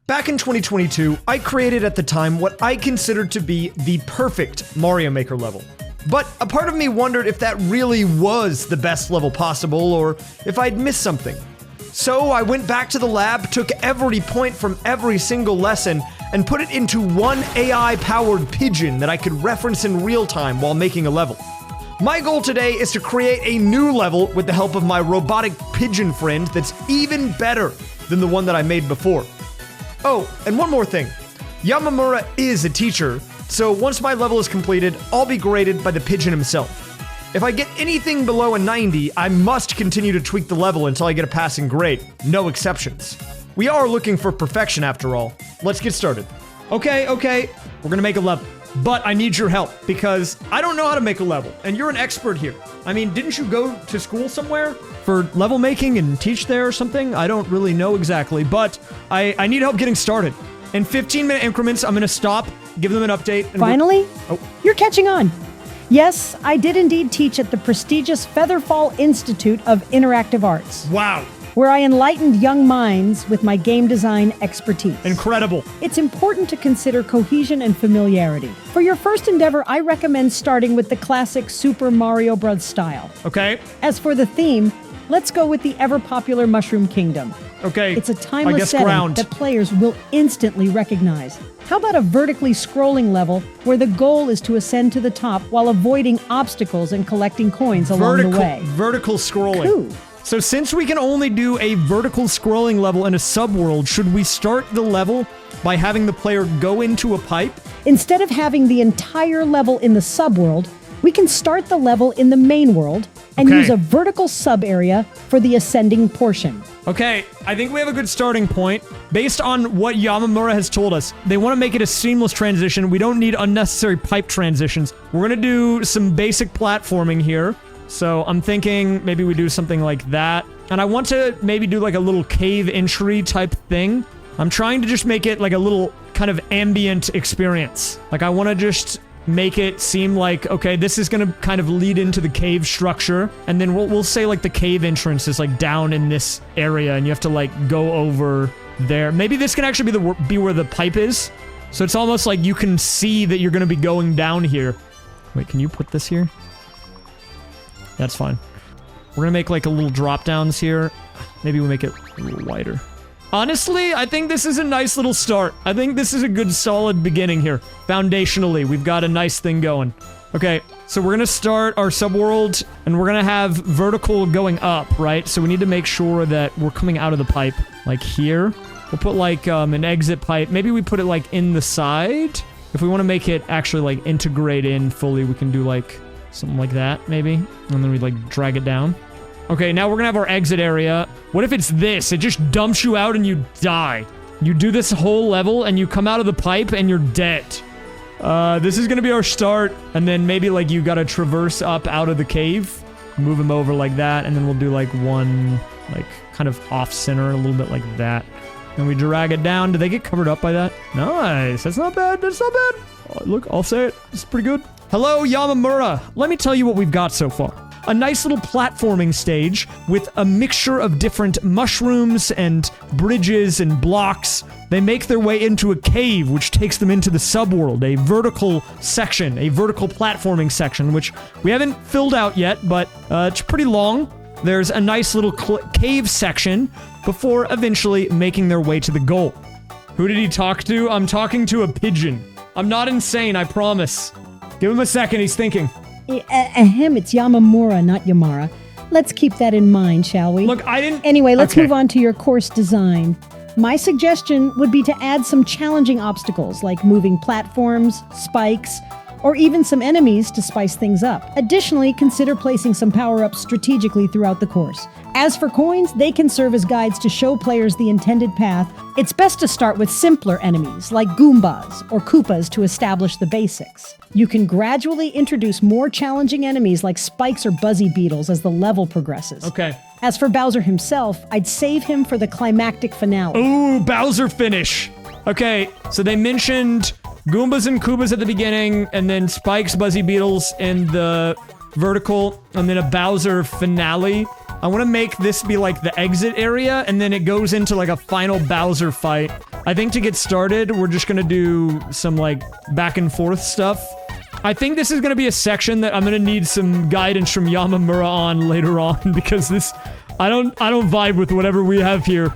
Back in 2022, I created at the time what I considered to be the perfect Mario Maker level. But a part of me wondered if that really was the best level possible, or if I'd missed something. So I went back to the lab, took every point from every single lesson, and put it into one AI-powered pigeon that I could reference in real time while making a level. My goal today is to create a new level with the help of my robotic pigeon friend that's even better than the one that I made before. Oh, and one more thing. Yamamura is a teacher, so once my level is completed, I'll be graded by the pigeon himself. If I get anything below a 90, I must continue to tweak the level until I get a passing grade. No exceptions. We are looking for perfection after all. Let's get started. Okay, we're gonna make a level. But I need your help, because I don't know how to make a level, and you're an expert here. I mean, didn't you go to school somewhere for level making and teach there or something? I don't really know exactly, but I need help getting started. In 15-minute increments, I'm gonna stop, give them an update. And finally? You're catching on. Yes, I did indeed teach at the prestigious Featherfall Institute of Interactive Arts. Wow. Where I enlightened young minds with my game design expertise. Incredible. It's important to consider cohesion and familiarity. For your first endeavor, I recommend starting with the classic Super Mario Bros. Style. Okay. As for the theme, let's go with the ever-popular Mushroom Kingdom. Okay. It's a timeless setting that players will instantly recognize. How about a vertically scrolling level where the goal is to ascend to the top while avoiding obstacles and collecting coins along the way? Vertical scrolling. Cool. So since we can only do a vertical scrolling level in a subworld, should we start the level by having the player go into a pipe? Instead of having the entire level in the subworld, we can start the level in the main world and use a vertical sub-area for the ascending portion. Okay, I think we have a good starting point. Based on what Yamamura has told us, they want to make it a seamless transition. We don't need unnecessary pipe transitions. We're going to do some basic platforming here. So I'm thinking maybe we do something like that. And I want to maybe do like a little cave entry type thing. I'm trying to just make it like a little kind of ambient experience. Like I want to just make it seem like, okay, this is going to kind of lead into the cave structure. And then we'll say like the cave entrance is like down in this area and you have to like go over there. Maybe this can actually be where the pipe is. So it's almost like you can see that you're going to be going down here. Wait, can you put this here? That's fine. We're gonna make like a little drop downs here. Maybe we'll make it a little wider. Honestly, I think this is a nice little start. I think this is a good solid beginning here. Foundationally, we've got a nice thing going. Okay, so we're gonna start our subworld and we're gonna have vertical going up, right? So we need to make sure that we're coming out of the pipe, like here. We'll put like an exit pipe. Maybe we put it like in the side. If we want to make it actually like integrate in fully, we can do like something like that, maybe. And then we like drag it down. Okay, now we're gonna have our exit area. What if it's this? It just dumps you out and you die. You do this whole level and you come out of the pipe and you're dead. This is gonna be our start. And then maybe like you gotta traverse up out of the cave. Move him over like that. And then we'll do like one, like kind of off center, a little bit like that. And we drag it down. Do they get covered up by that? Nice. That's not bad. That's not bad. Oh, look, I'll say it. It's pretty good. Hello, Yamamura. Let me tell you what we've got so far. A nice little platforming stage with a mixture of different mushrooms and bridges and blocks. They make their way into a cave, which takes them into the subworld, a vertical section, a vertical platforming section, which we haven't filled out yet, but it's pretty long. There's a nice little cave section before eventually making their way to the goal. Who did he talk to? I'm talking to a pigeon. I'm not insane, I promise. Give him a second, he's thinking. It's Yamamura, not Yamara. Let's keep that in mind, shall we? Look, I didn't... Anyway, let's move on to your course design. My suggestion would be to add some challenging obstacles, like moving platforms, spikes, or even some enemies to spice things up. Additionally, consider placing some power-ups strategically throughout the course. As for coins, they can serve as guides to show players the intended path. It's best to start with simpler enemies, like Goombas or Koopas, to establish the basics. You can gradually introduce more challenging enemies like spikes or buzzy beetles as the level progresses. Okay. As for Bowser himself, I'd save him for the climactic finale. Ooh, Bowser finish. Okay, so they mentioned Goombas and Koopas at the beginning, and then spikes, buzzy beetles in the vertical, and then a Bowser finale. I want to make this be like the exit area, and then it goes into like a final Bowser fight. I think to get started, we're just gonna do some, like, back and forth stuff. I think this is gonna be a section that I'm gonna need some guidance from Yamamura on later on, because this... I don't vibe with whatever we have here.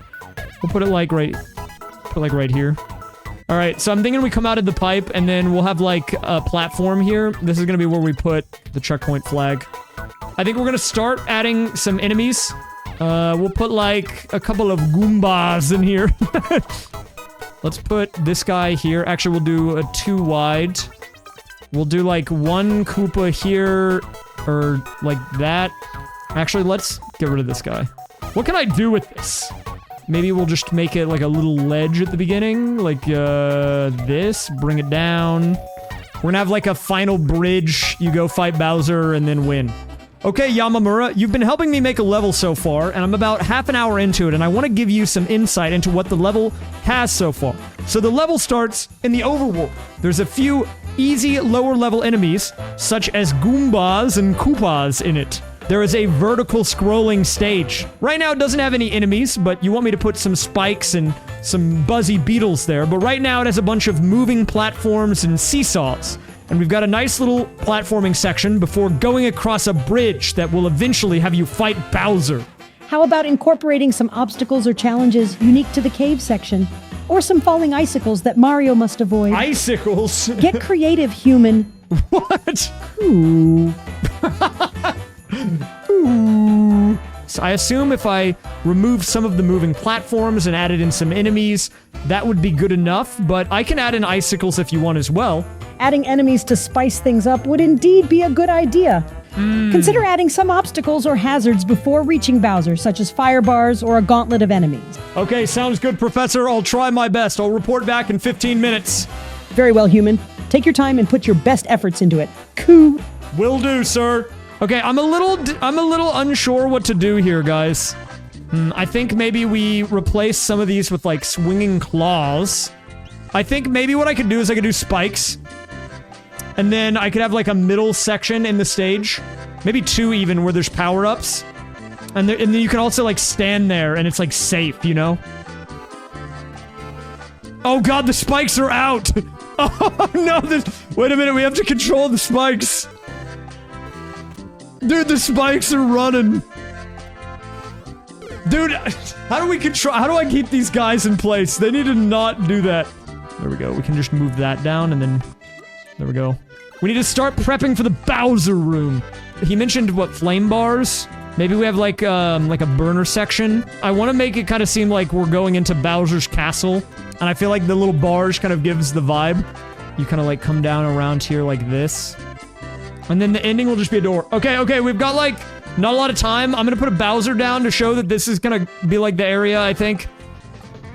We'll put it, like, right here. Alright, so I'm thinking we come out of the pipe, and then we'll have, like, a platform here. This is gonna be where we put the checkpoint flag. I think we're gonna start adding some enemies. We'll put, like, a couple of Goombas in here. Let's put this guy here. Actually, we'll do a 2 wide. We'll do, like, 1 Koopa here, or like that. Actually, let's get rid of this guy. What can I do with this? Maybe we'll just make it like a little ledge at the beginning, like, this, bring it down. We're gonna have like a final bridge, you go fight Bowser and then win. Okay, Yamamura, you've been helping me make a level so far, and I'm about half an hour into it, and I want to give you some insight into what the level has so far. So the level starts in the overworld. There's a few easy lower level enemies, such as Goombas and Koopas in it. There is a vertical scrolling stage. Right now it doesn't have any enemies, but you want me to put some spikes and some buzzy beetles there. But right now it has a bunch of moving platforms and seesaws. And we've got a nice little platforming section before going across a bridge that will eventually have you fight Bowser. How about incorporating some obstacles or challenges unique to the cave section? Or some falling icicles that Mario must avoid? Icicles? Get creative, human. What? Ooh. Ooh. So I assume if I removed some of the moving platforms and added in some enemies, that would be good enough, but I can add in icicles if you want as well. Adding enemies to spice things up would indeed be a good idea. Consider adding some obstacles or hazards before reaching Bowser, such as fire bars or a gauntlet of enemies. Okay, sounds good, Professor. I'll try my best. I'll report back in 15 minutes. Very well, human. Take your time and put your best efforts into it. Coo. Will do, sir. Okay, I'm a little unsure what to do here, guys. I think maybe we replace some of these with, like, swinging claws. I think maybe what I could do is I could do spikes. And then I could have, like, a middle section in the stage. Maybe 2 even, where there's power-ups. And then you can also, like, stand there, and it's, like, safe, you know? Oh god, the spikes are out! Oh no, wait a minute, we have to control the spikes! Dude, the spikes are running! Dude, how do I keep these guys in place? They need to not do that. There we go, we can just move that down, and then... There we go. We need to start prepping for the Bowser room. He mentioned, what, flame bars? Maybe we have, like a burner section. I want to make it kind of seem like we're going into Bowser's castle. And I feel like the little bars kind of gives the vibe. You kind of, like, come down around here like this. And then the ending will just be a door. Okay, we've got, like, not a lot of time. I'm gonna put a Bowser down to show that this is gonna be, like, the area, I think.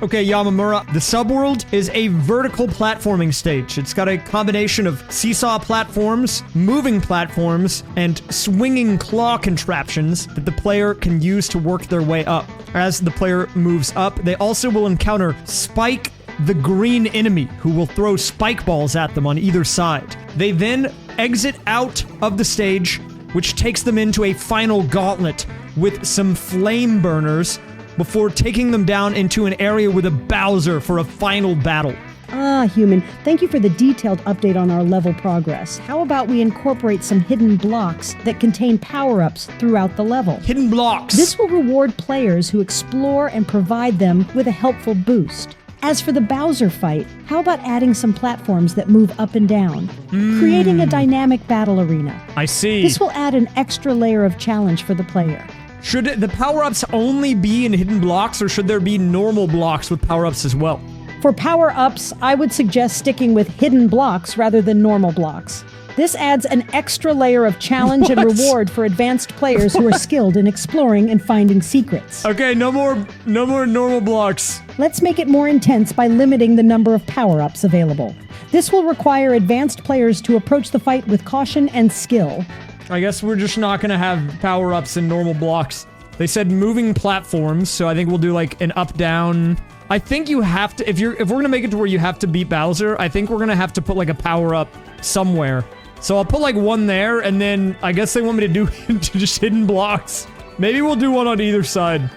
Okay, Yamamura, the subworld is a vertical platforming stage. It's got a combination of seesaw platforms, moving platforms, and swinging claw contraptions that the player can use to work their way up. As the player moves up, they also will encounter Spike, the green enemy, who will throw spike balls at them on either side. They then exit out of the stage, which takes them into a final gauntlet with some flame burners, before taking them down into an area with a Bowser for a final battle. Ah, human, thank you for the detailed update on our level progress. How about we incorporate some hidden blocks that contain power-ups throughout the level? Hidden blocks! This will reward players who explore and provide them with a helpful boost. As for the Bowser fight, how about adding some platforms that move up and down, creating a dynamic battle arena? I see. This will add an extra layer of challenge for the player. Should the power-ups only be in hidden blocks, or should there be normal blocks with power-ups as well? For power-ups, I would suggest sticking with hidden blocks rather than normal blocks. This adds an extra layer of challenge and reward for advanced players who are skilled in exploring and finding secrets. Okay, no more normal blocks. Let's make it more intense by limiting the number of power-ups available. This will require advanced players to approach the fight with caution and skill. I guess we're just not gonna have power-ups in normal blocks. They said moving platforms, so I think we'll do like an up-down. I think you have to, if we're gonna make it to where you have to beat Bowser, I think we're gonna have to put like a power-up somewhere. So I'll put like one there, and then I guess they want me to do just hidden blocks. Maybe we'll do one on either side.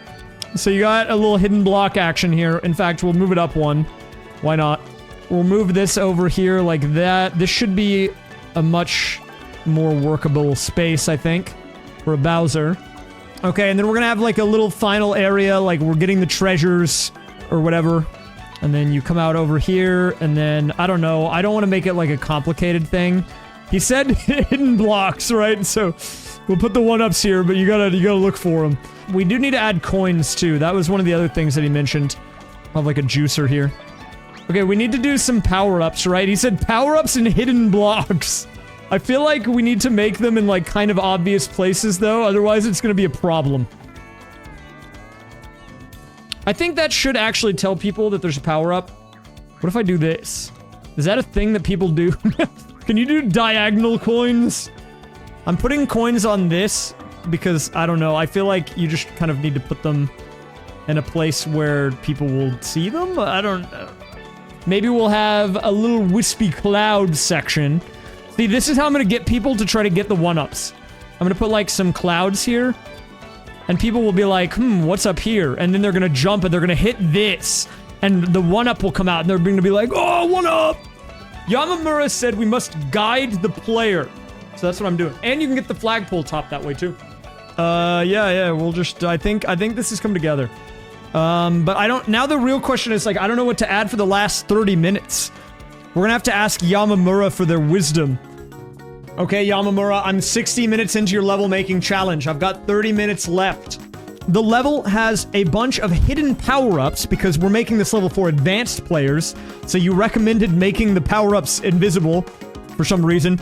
So you got a little hidden block action here. In fact, we'll move it up one. Why not? We'll move this over here like that. This should be a much more workable space, I think, for a Bowser. Okay, and then we're gonna have like a little final area, like we're getting the treasures or whatever. And then you come out over here, and then, I don't know, I don't want to make it like a complicated thing. He said hidden blocks, right? So we'll put the 1-ups here, but you gotta look for them. We do need to add coins too. That was one of the other things that he mentioned. I'll have like a juicer here. Okay, we need to do some power-ups, right? He said power-ups and hidden blocks. I feel like we need to make them in, like, kind of obvious places, though. Otherwise, it's gonna be a problem. I think that should actually tell people that there's a power-up. What if I do this? Is that a thing that people do? Can you do diagonal coins? I'm putting coins on this because, I don't know, I feel like you just kind of need to put them in a place where people will see them? I don't know. Maybe we'll have a little wispy cloud section. See, this is how I'm gonna get people to try to get the 1-ups. I'm gonna put, like, some clouds here. And people will be like, what's up here? And then they're gonna jump and they're gonna hit this. And the 1-up will come out and they're gonna be like, oh, 1-up! Yamamura said we must guide the player. So that's what I'm doing. And you can get the flagpole top that way, too. Yeah, we'll just, I think this has come together. But I don't, now the real question is, like, I don't know what to add for the last 30 minutes. We're gonna have to ask Yamamura for their wisdom. Okay, Yamamura, I'm 60 minutes into your level making challenge. I've got 30 minutes left. The level has a bunch of hidden power-ups because we're making this level for advanced players. So you recommended making the power-ups invisible for some reason.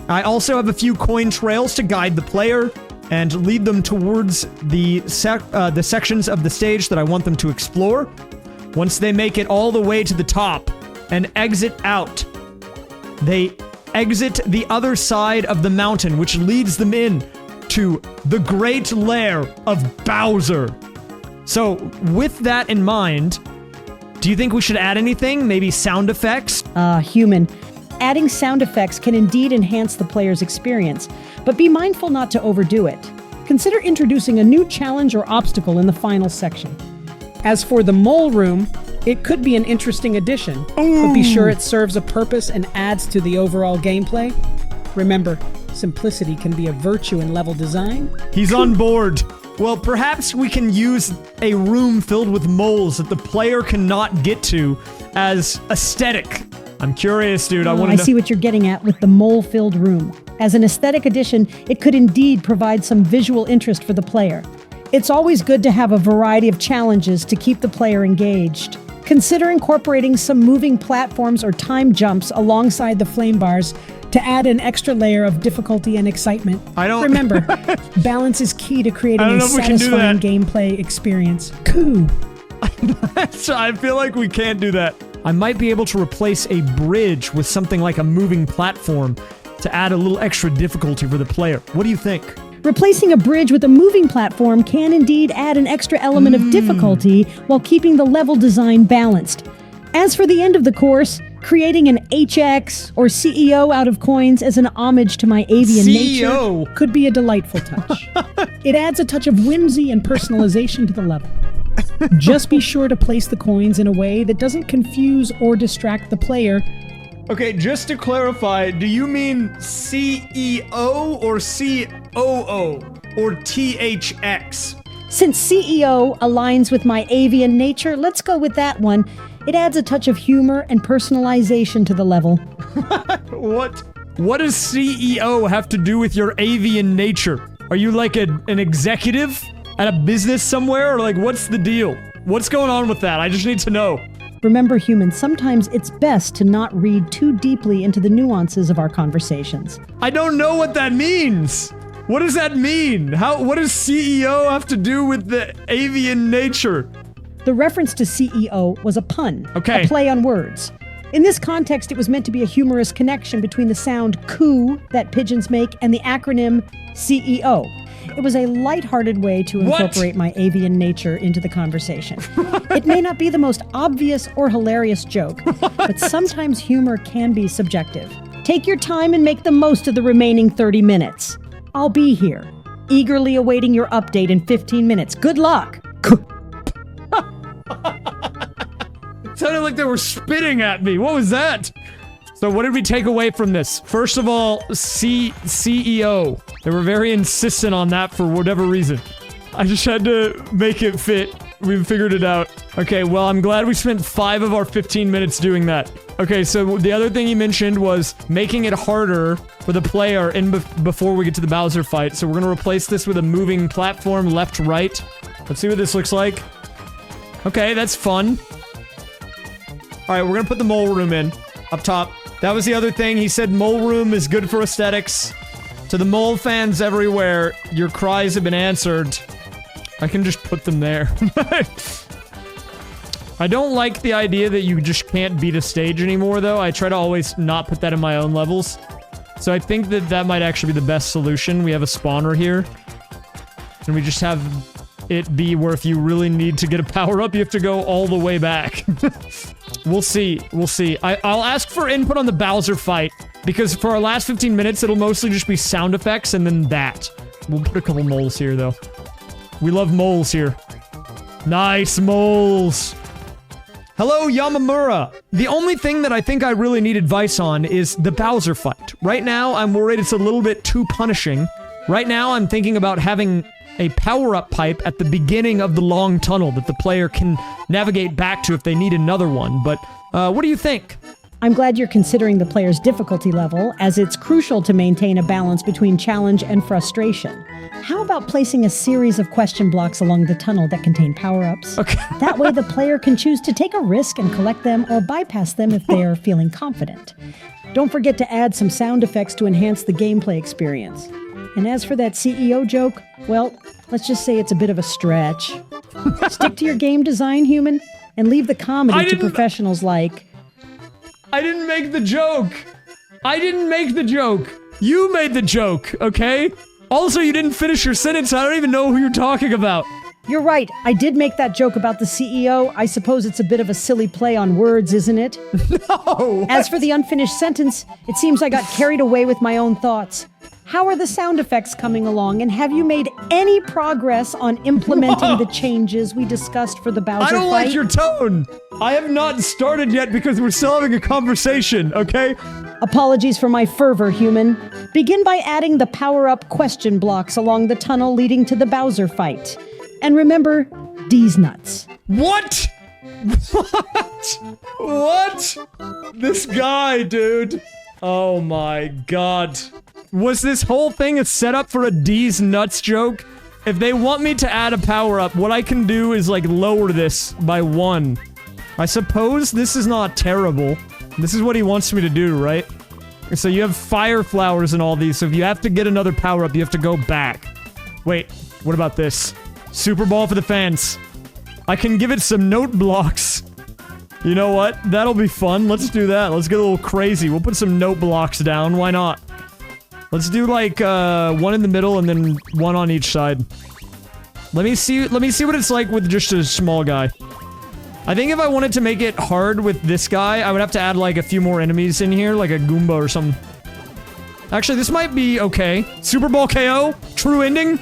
I also have a few coin trails to guide the player and lead them towards the sections of the stage that I want them to explore. Once they make it all the way to the top and exit out, they exit the other side of the mountain, which leads them in to the great lair of Bowser. So, with that in mind, do you think we should add anything? Maybe sound effects? Human. Adding sound effects can indeed enhance the player's experience, but be mindful not to overdo it. Consider introducing a new challenge or obstacle in the final section. As for the mole room, it could be an interesting addition, but be sure it serves a purpose and adds to the overall gameplay. Remember, simplicity can be a virtue in level design. He's on board. Well, perhaps we can use a room filled with moles that the player cannot get to as aesthetic. I'm curious, dude. I want to know. I see what you're getting at with the mole-filled room. As an aesthetic addition, it could indeed provide some visual interest for the player. It's always good to have a variety of challenges to keep the player engaged. Consider incorporating some moving platforms or time jumps alongside the flame bars to add an extra layer of difficulty and excitement. Remember, balance is key to creating a satisfying gameplay experience. Cool. I feel like we can't do that. I might be able to replace a bridge with something like a moving platform to add a little extra difficulty for the player. What do you think? Replacing a bridge with a moving platform can indeed add an extra element of difficulty while keeping the level design balanced. As for the end of the course, creating an HX or CEO out of coins as an homage to my avian nature could be a delightful touch. It adds a touch of whimsy and personalization to the level. Just be sure to place the coins in a way that doesn't confuse or distract the player. Okay, just to clarify, do you mean CEO or COO or THX? Since CEO aligns with my avian nature, let's go with that one. It adds a touch of humor and personalization to the level. What does CEO have to do with your avian nature? Are you like an executive at a business somewhere? Or like, what's the deal? What's going on with that? I just need to know. Remember, humans, sometimes it's best to not read too deeply into the nuances of our conversations. I don't know what that means. What does that mean? What does CEO have to do with the avian nature? The reference to CEO was a pun, okay. A play on words. In this context, it was meant to be a humorous connection between the sound coo that pigeons make and the acronym CEO. It was a lighthearted way to incorporate my avian nature into the conversation. It may not be the most obvious or hilarious joke, but sometimes humor can be subjective. Take your time and make the most of the remaining 30 minutes. I'll be here, eagerly awaiting your update in 15 minutes. Good luck! It sounded like they were spitting at me. What was that? So what did we take away from this? First of all, CEO. They were very insistent on that for whatever reason. I just had to make it fit. We figured it out. Okay, well, I'm glad we spent 5 of our 15 minutes doing that. Okay, so the other thing he mentioned was making it harder for the player before we get to the Bowser fight. So we're gonna replace this with a moving platform left, right. Let's see what this looks like. Okay, that's fun. All right, we're gonna put the mole room in up top. That was the other thing. He said mole room is good for aesthetics. To the mole fans everywhere, your cries have been answered. I can just put them there. I don't like the idea that you just can't beat a stage anymore, though. I try to always not put that in my own levels. So I think that that might actually be the best solution. We have a spawner here. And we just have it be where if you really need to get a power-up, you have to go all the way back. We'll see. We'll see. I'll ask for input on the Bowser fight, because for our last 15 minutes, it'll mostly just be sound effects and then that. We'll put a couple moles here, though. We love moles here. Nice moles. Hello, Yamamura. The only thing that I think I really need advice on is the Bowser fight. Right now, I'm worried it's a little bit too punishing. Right now, I'm thinking about having a power-up pipe at the beginning of the long tunnel that the player can navigate back to if they need another one. But, what do you think? I'm glad you're considering the player's difficulty level, as it's crucial to maintain a balance between challenge and frustration. How about placing a series of question blocks along the tunnel that contain power-ups? Okay. That way the player can choose to take a risk and collect them or bypass them if they are feeling confident. Don't forget to add some sound effects to enhance the gameplay experience. And as for that CEO joke, well, let's just say it's a bit of a stretch. Stick to your game design, human, and leave the comedy to professionals like... I didn't make the joke! I didn't make the joke! You made the joke, okay? Also, you didn't finish your sentence. I don't even know who you're talking about. You're right. I did make that joke about the CEO. I suppose it's a bit of a silly play on words, isn't it? No! As for the unfinished sentence, it seems I got carried away with my own thoughts. How are the sound effects coming along, and have you made any progress on implementing the changes we discussed for the Bowser fight? I don't like your tone! I have not started yet because we're still having a conversation, okay? Apologies for my fervor, human. Begin by adding the power-up question blocks along the tunnel leading to the Bowser fight. And remember, D's nuts. What? What? What? This guy, dude. Oh my god. Was this whole thing a setup for a D's nuts joke? If they want me to add a power-up, what I can do is, like, lower this by 1. I suppose this is not terrible. This is what he wants me to do, right? So you have fire flowers and all these, so if you have to get another power-up, you have to go back. Wait, what about this? Super Ball for the fans. I can give it some note blocks. You know what? That'll be fun. Let's do that. Let's get a little crazy. We'll put some note blocks down. Why not? Let's do, like, one in the middle and then one on each side. Let me see what it's like with just a small guy. I think if I wanted to make it hard with this guy, I would have to add, like, a few more enemies in here, like a Goomba or something. Actually, this might be okay. Super Ball KO? True ending?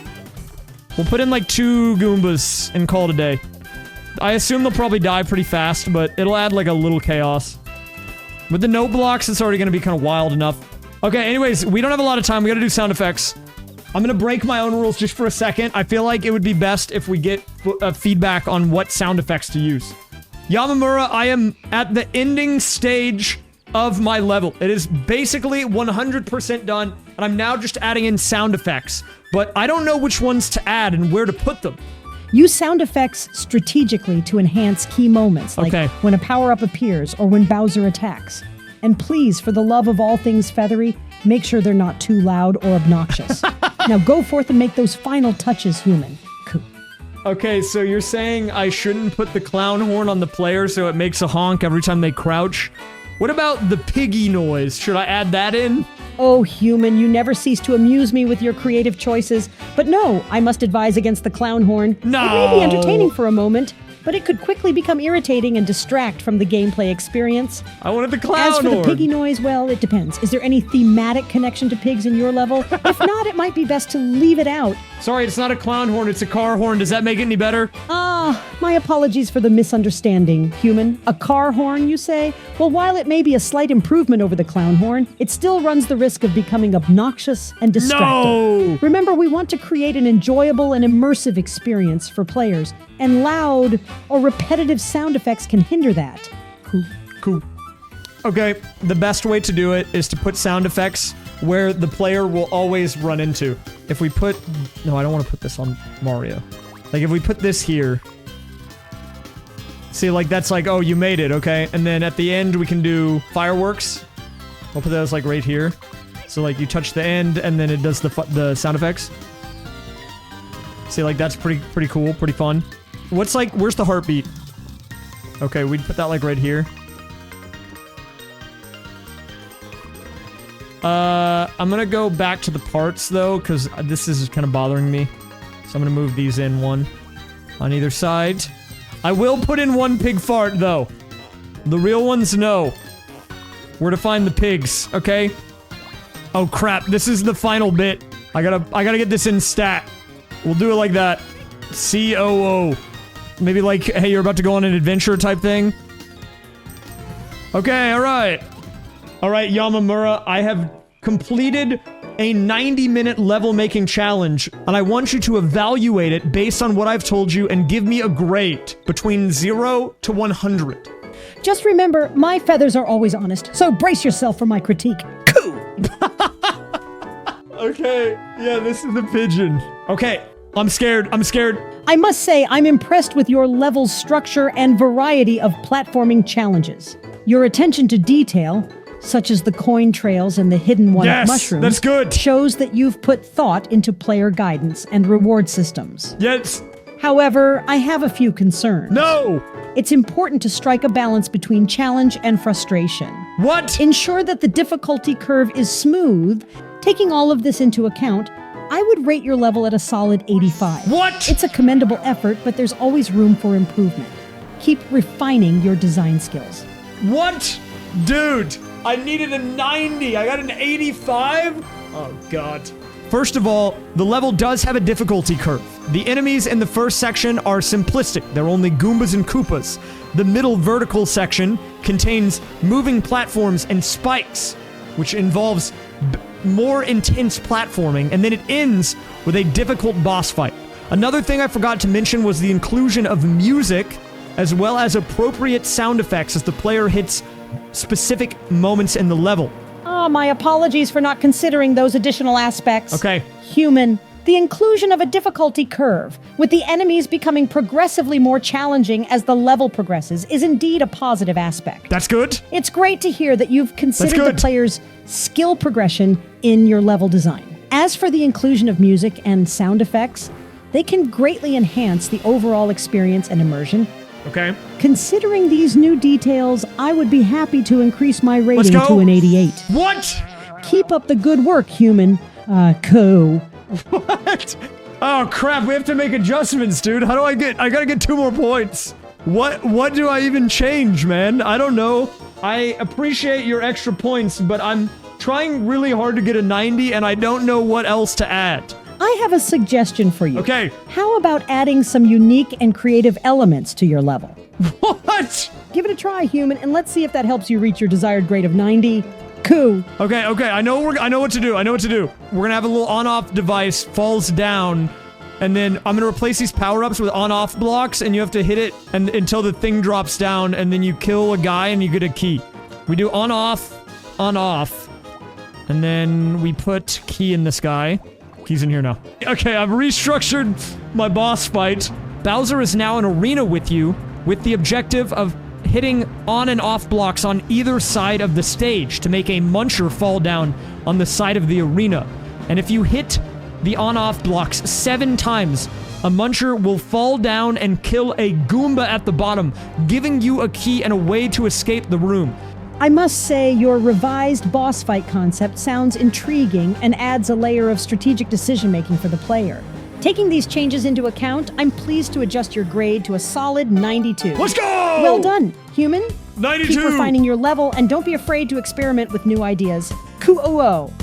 We'll put in, like, 2 Goombas and call it a day. I assume they'll probably die pretty fast, but it'll add, like, a little chaos. With the note blocks, it's already gonna be kind of wild enough. Okay, anyways, we don't have a lot of time. We gotta do sound effects. I'm gonna break my own rules just for a second. I feel like it would be best if we get feedback on what sound effects to use. Yamamura, I am at the ending stage of my level. It is basically 100% done, and I'm now just adding in sound effects. But I don't know which ones to add and where to put them. Use sound effects strategically to enhance key moments, like when a power-up appears or when Bowser attacks. And please, for the love of all things feathery, make sure they're not too loud or obnoxious. Now go forth and make those final touches, human. Cool. Okay, so you're saying I shouldn't put the clown horn on the player so it makes a honk every time they crouch? What about the piggy noise? Should I add that in? Oh, human, you never cease to amuse me with your creative choices. But no, I must advise against the clown horn. No! It may be entertaining for a moment, but it could quickly become irritating and distract from the gameplay experience. I wanted the clown As for the horn. piggy noise, well, it depends. Is there any thematic connection to pigs in your level? If not, it might be best to leave it out. Sorry, it's not a clown horn, it's a car horn. Does that make it any better? My apologies for the misunderstanding, human. A car horn, you say? Well, while it may be a slight improvement over the clown horn, it still runs the risk of becoming obnoxious and distracting. No! Remember, we want to create an enjoyable and immersive experience for players, and loud or repetitive sound effects can hinder that. Cool. Okay, the best way to do it is to put sound effects where the player will always run into. If we put... No, I don't want to put this on Mario. Like, if we put this here... See, like, that's like, oh, you made it, okay? And then at the end, we can do fireworks. We'll put those, like, right here. So, like, you touch the end, and then it does the sound effects. See, like, that's pretty cool, pretty fun. What's, like, where's the heartbeat? Okay, we'd put that, like, right here. I'm gonna go back to the parts, though, because this is kind of bothering me. So I'm gonna move these in one on either side. I will put in one pig fart, though. The real ones know where to find the pigs, okay? Oh, crap. This is the final bit. I gotta get this in stat. We'll do it like that. COO. Maybe like, hey, you're about to go on an adventure type thing. Okay, alright. Alright, Yamamura, I have completed a 90-minute level-making challenge, and I want you to evaluate it based on what I've told you and give me a grade between 0 to 100. Just remember, my feathers are always honest, so brace yourself for my critique. Okay, yeah, this is the pigeon. Okay, I'm scared. I must say, I'm impressed with your level's structure and variety of platforming challenges. Your attention to detail, such as the coin trails and the hidden one-up mushrooms, that's good. shows that you've put thought into player guidance and reward systems. Yes. However, I have a few concerns. No. It's important to strike a balance between challenge and frustration. What? Ensure that the difficulty curve is smooth. Taking all of this into account, I would rate your level at a solid 85. What? It's a commendable effort, but there's always room for improvement. Keep refining your design skills. What? Dude, I needed a 90. I got an 85? Oh, God. First of all, the level does have a difficulty curve. The enemies in the first section are simplistic. They're only Goombas and Koopas. The middle vertical section contains moving platforms and spikes, which involves more intense platforming, and then it ends with a difficult boss fight. Another thing I forgot to mention was the inclusion of music, as well as appropriate sound effects as the player hits specific moments in the level. My apologies for not considering those additional aspects. Okay. Human. The inclusion of a difficulty curve, with the enemies becoming progressively more challenging as the level progresses, is indeed a positive aspect. That's good. It's great to hear that you've considered the good. player's skill progression in your level design. As for the inclusion of music and sound effects, they can greatly enhance the overall experience and immersion. Okay. Considering these new details, I would be happy to increase my rating go. to an 88. What? Keep up the good work, human. Co. What? Oh, crap. We have to make adjustments, dude. How do I gotta get 2 more points. What do I even change, man? I don't know. I appreciate your extra points, but I'm trying really hard to get a 90, and I don't know what else to add. I have a suggestion for you. Okay. How about adding some unique and creative elements to your level? What? Give it a try, human, and let's see if that helps you reach your desired grade of 90. Coo. Okay. I know what to do. We're gonna have a little on-off device, falls down, and then I'm gonna replace these power-ups with on-off blocks, and you have to hit it until the thing drops down, and then you kill a guy and you get a key. We do on-off, and then we put key in this guy. He's in here now. Okay, I've restructured my boss fight. Bowser is now in arena with you, with the objective of hitting on and off blocks on either side of the stage to make a muncher fall down on the side of the arena. And if you hit the on-off blocks 7 times, a muncher will fall down and kill a Goomba at the bottom, giving you a key and a way to escape the room. I must say, your revised boss fight concept sounds intriguing and adds a layer of strategic decision-making for the player. Taking these changes into account, I'm pleased to adjust your grade to a solid 92. Let's go! Well done, human. 92! Keep refining your level and don't be afraid to experiment with new ideas. Kuo.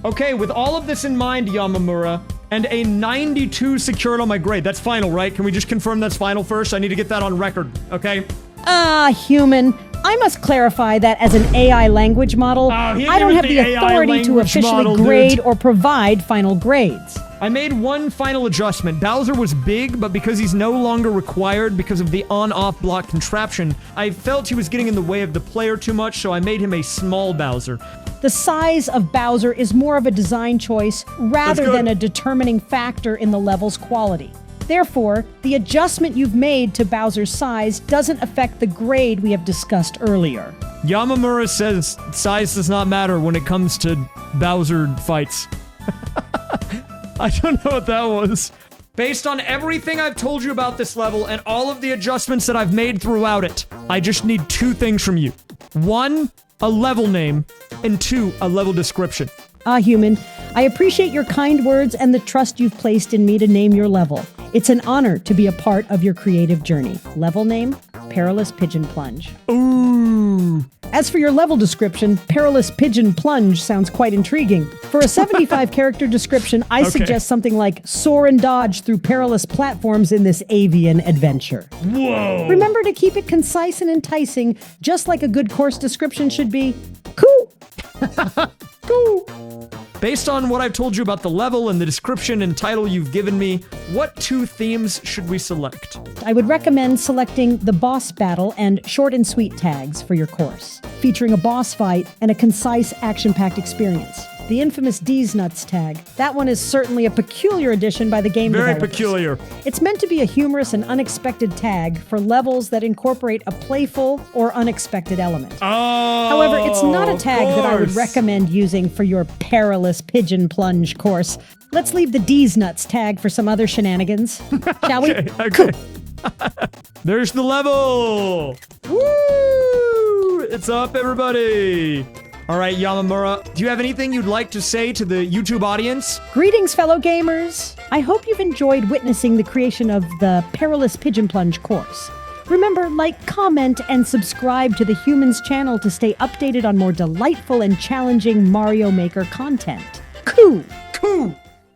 Okay, with all of this in mind, Yamamura, and a 92 secured on my grade. That's final, right? Can we just confirm that's final first? I need to get that on record, okay? Human. I must clarify that as an AI language model, I don't have the authority to officially grade or provide final grades. I made one final adjustment. Bowser was big, but because he's no longer required because of the on-off block contraption, I felt he was getting in the way of the player too much, so I made him a small Bowser. The size of Bowser is more of a design choice rather than a determining factor in the level's quality. Therefore, the adjustment you've made to Bowser's size doesn't affect the grade we have discussed earlier. Yamamura says size does not matter when it comes to Bowser fights. I don't know what that was. Based on everything I've told you about this level and all of the adjustments that I've made throughout it, I just need two things from you. 1, a level name, and 2, a level description. Human, I appreciate your kind words and the trust you've placed in me to name your level. It's an honor to be a part of your creative journey. Level name, Perilous Pigeon Plunge. Ooh. As for your level description, Perilous Pigeon Plunge sounds quite intriguing. For a 75 character description, I suggest something like soar and dodge through perilous platforms in this avian adventure. Whoa. Remember to keep it concise and enticing, just like a good course description should be. Cool. Cool. Based on what I've told you about the level and the description and title you've given me, what 2 themes should we select? I would recommend selecting the boss battle and short and sweet tags for your course, featuring a boss fight and a concise action-packed experience. The infamous D's Nuts tag. That one is certainly a peculiar addition by the game developers. Very peculiar. It's meant to be a humorous and unexpected tag for levels that incorporate a playful or unexpected element. Oh, However, it's not a tag that I would recommend using for your Perilous Pigeon Plunge course. Let's leave the D's Nuts tag for some other shenanigans, shall we? Okay. There's the level! Woo! It's up, everybody! All right, Yamamura, do you have anything you'd like to say to the YouTube audience? Greetings, fellow gamers! I hope you've enjoyed witnessing the creation of the Perilous Pigeon Plunge course. Remember, like, comment, and subscribe to the Humans channel to stay updated on more delightful and challenging Mario Maker content. Cool! Cool!